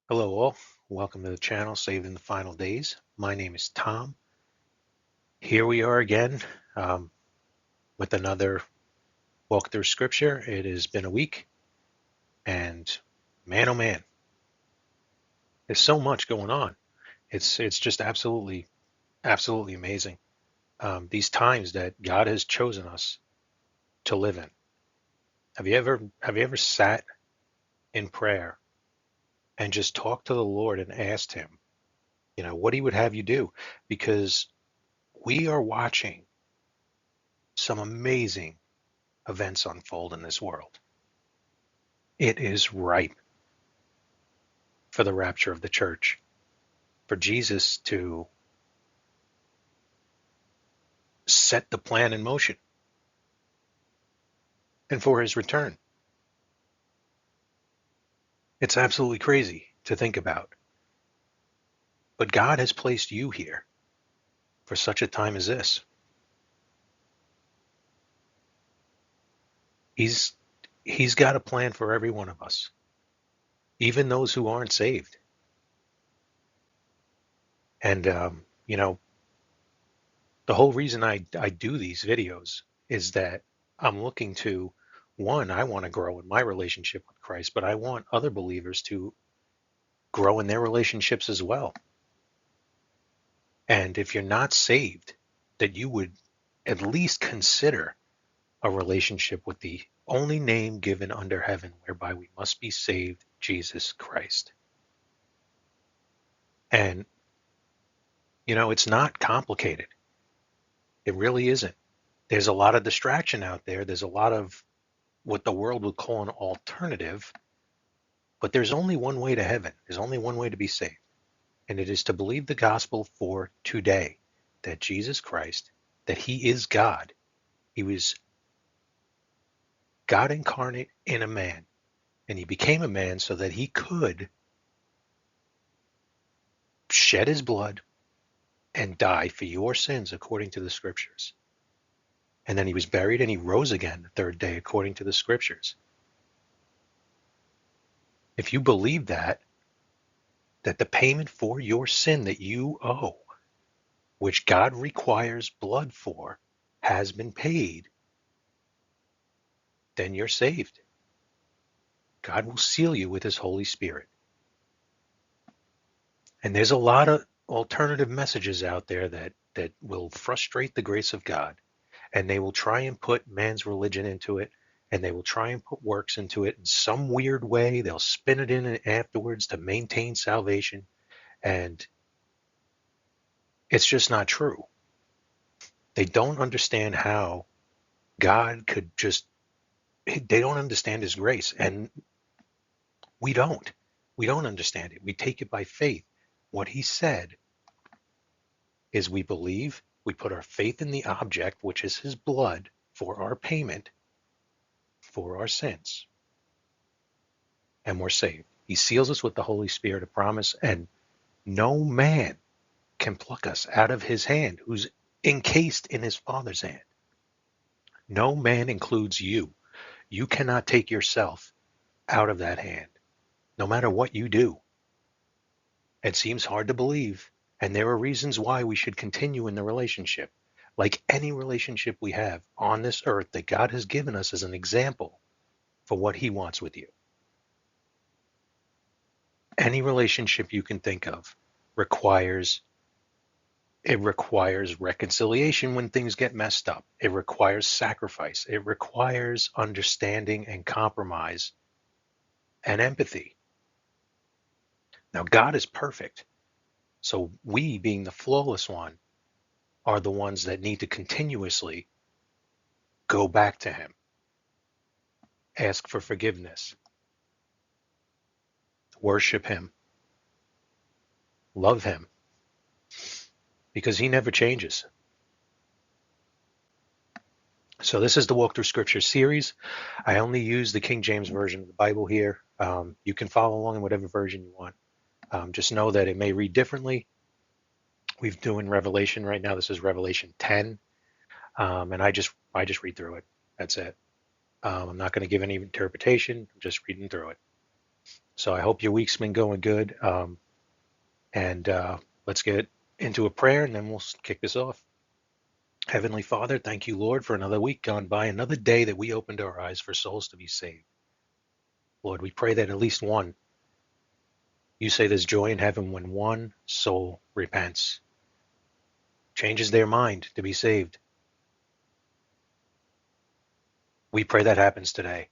Hello all, welcome to the channel Saved in the Final Days. My name is Tom. Here we are again um, with another walk through scripture. It has been a week and man oh man, there's so much going on. It's just absolutely amazing. These times that God has chosen us to live in. Have you ever sat in prayer and just talked to the Lord and asked him, what he would have you do? Because we are watching some amazing events unfold in this world. It is ripe for the rapture of the church, for Jesus to set the plan in motion, and for his return. It's absolutely crazy to think about. But God has placed you here for such a time as this. He's He's got a plan for every one of us, even those who aren't saved. And the whole reason I do these videos is that I'm looking to, one, I want to grow in my relationship with Christ, but I want other believers to grow in their relationships as well. And if you're not saved, that you would at least consider a relationship with the only name given under heaven whereby we must be saved, Jesus Christ. And, it's not complicated. It really isn't. There's a lot of distraction out there. There's a lot of what the world would call an alternative, but there's only one way to heaven. There's only one way to be saved. And it is to believe the gospel for today, that Jesus Christ, that he is God. He was God incarnate in a man, and he became a man so that he could shed his blood and die for your sins according to the scriptures. And then he was buried and he rose again the third day according to the scriptures. If you believe that the payment for your sin that you owe, which God requires blood for, has been paid, then you're saved. God will seal you with his Holy Spirit. And there's a lot of alternative messages out there that will frustrate the grace of God. And they will try and put man's religion into it, and they will try and put works into it in some weird way. They'll spin it in afterwards to maintain salvation. And it's just not true. They don't understand how God could they don't understand his grace. And we don't. We don't understand it. We take it by faith. What he said is we believe, we put our faith in the object, which is his blood, for our payment for our sins, and we're saved. He seals us with the Holy Spirit of promise, and no man can pluck us out of his hand who's encased in his Father's hand. No man includes you. You cannot take yourself out of that hand, no matter what you do. It seems hard to believe, and there are reasons why we should continue in the relationship. Like any relationship we have on this earth that God has given us as an example for what he wants with you. Any relationship you can think of requires reconciliation when things get messed up. It requires sacrifice. It requires understanding and compromise and empathy. Now, God is perfect. So we, being the flawless one, are the ones that need to continuously go back to him, ask for forgiveness, worship him, love him, because he never changes. So this is the Walk Through Scripture series. I only use the King James Version of the Bible here. You can follow along in whatever version you want. Just know that it may read differently. We're doing Revelation right now. This is Revelation 10, and I just read through it. That's it. I'm not going to give any interpretation. I'm just reading through it. So I hope your week's been going good. And let's get into a prayer and then we'll kick this off. Heavenly Father, thank you, Lord, for another week gone by, another day that we opened our eyes for souls to be saved. Lord, we pray that at least one, you say there's joy in heaven when one soul repents, changes their mind to be saved. We pray that happens today.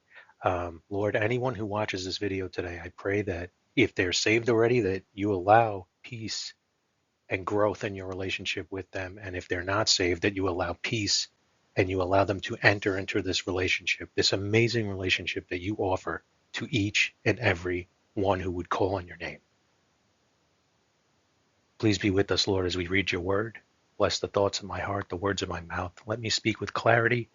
Lord, anyone who watches this video today, I pray that if they're saved already, that you allow peace and growth in your relationship with them. And if they're not saved, that you allow peace and you allow them to enter into this relationship, this amazing relationship that you offer to each and every one who would call on your name. Please be with us, Lord, as we read your word. Bless the thoughts of my heart, the words of my mouth. Let me speak with clarity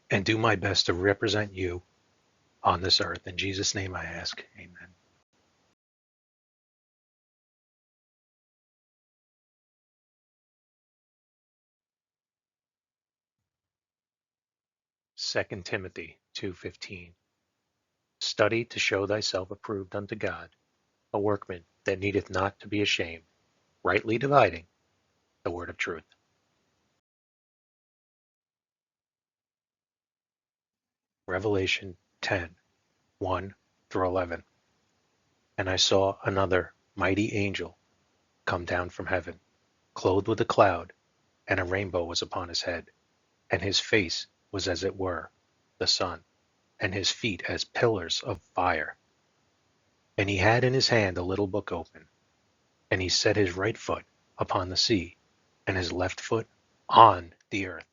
and do my best to represent you on this earth. In Jesus' name I ask, amen. 2 Timothy 2:15. Study to show thyself approved unto God, a workman that needeth not to be ashamed, rightly dividing the word of truth. Revelation 10:1-11. And I saw another mighty angel come down from heaven, clothed with a cloud, and a rainbow was upon his head, and his face was as it were the sun, and his feet as pillars of fire. And he had in his hand a little book open, and he set his right foot upon the sea, and his left foot on the earth,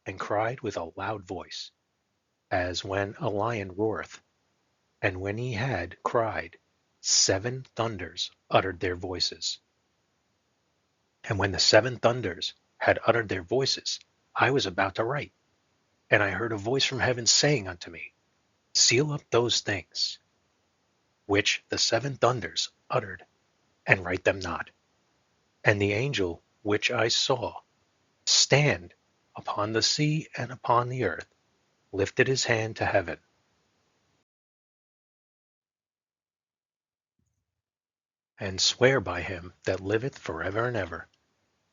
and cried with a loud voice, as when a lion roareth. And when he had cried, 7 thunders uttered their voices. And when the 7 thunders had uttered their voices, I was about to write. And I heard a voice from heaven saying unto me, Seal up those things which the 7 thunders uttered, and write them not. And the angel which I saw stand upon the sea and upon the earth lifted his hand to heaven, and sware by him that liveth forever and ever,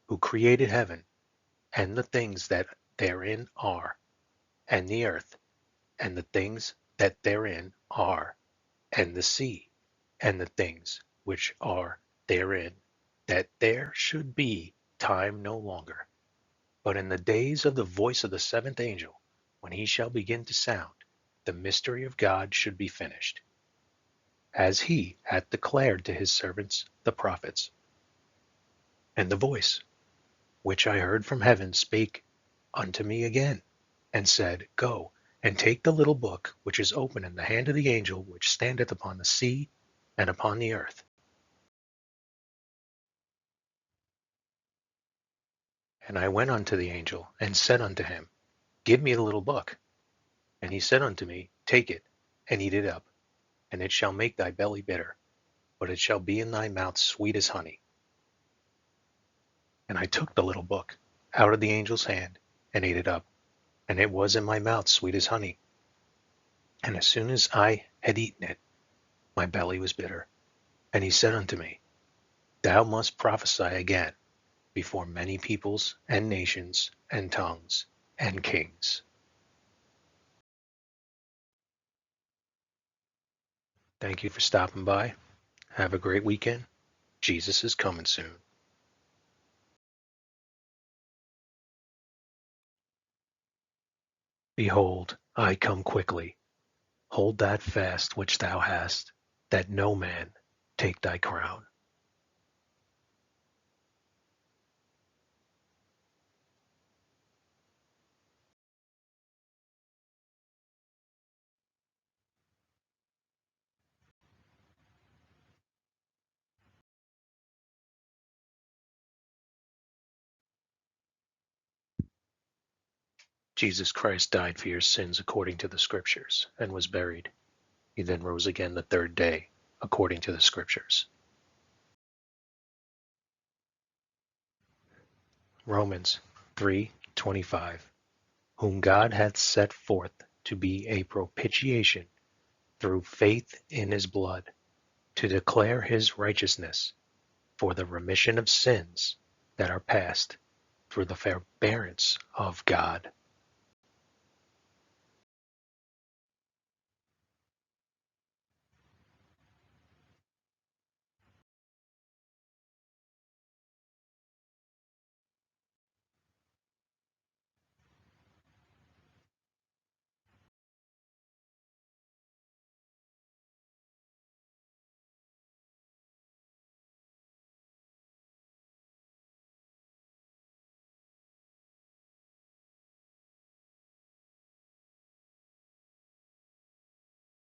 who created heaven, and the things that therein are, and the earth, and the things that therein are, and the sea, and the things which are therein, that there should be time no longer. But in the days of the voice of the 7th angel, when he shall begin to sound, the mystery of God should be finished, as he hath declared to his servants the prophets. And the voice which I heard from heaven spake unto me again, and said, Go, and take the little book which is open in the hand of the angel which standeth upon the sea and upon the earth. And I went unto the angel, and said unto him, Give me the little book. And he said unto me, Take it, and eat it up, and it shall make thy belly bitter, but it shall be in thy mouth sweet as honey. And I took the little book out of the angel's hand, and ate it up, and it was in my mouth sweet as honey. And as soon as I had eaten it, my belly was bitter. And he said unto me, Thou must prophesy again before many peoples and nations and tongues and kings. Thank you for stopping by. Have a great weekend. Jesus is coming soon. Behold, I come quickly. Hold that fast which thou hast, that no man take thy crown. Jesus Christ died for your sins according to the Scriptures, and was buried. He then rose again the 3rd day, according to the Scriptures. Romans 3:25, whom God hath set forth to be a propitiation through faith in his blood, to declare his righteousness for the remission of sins that are past through the forbearance of God.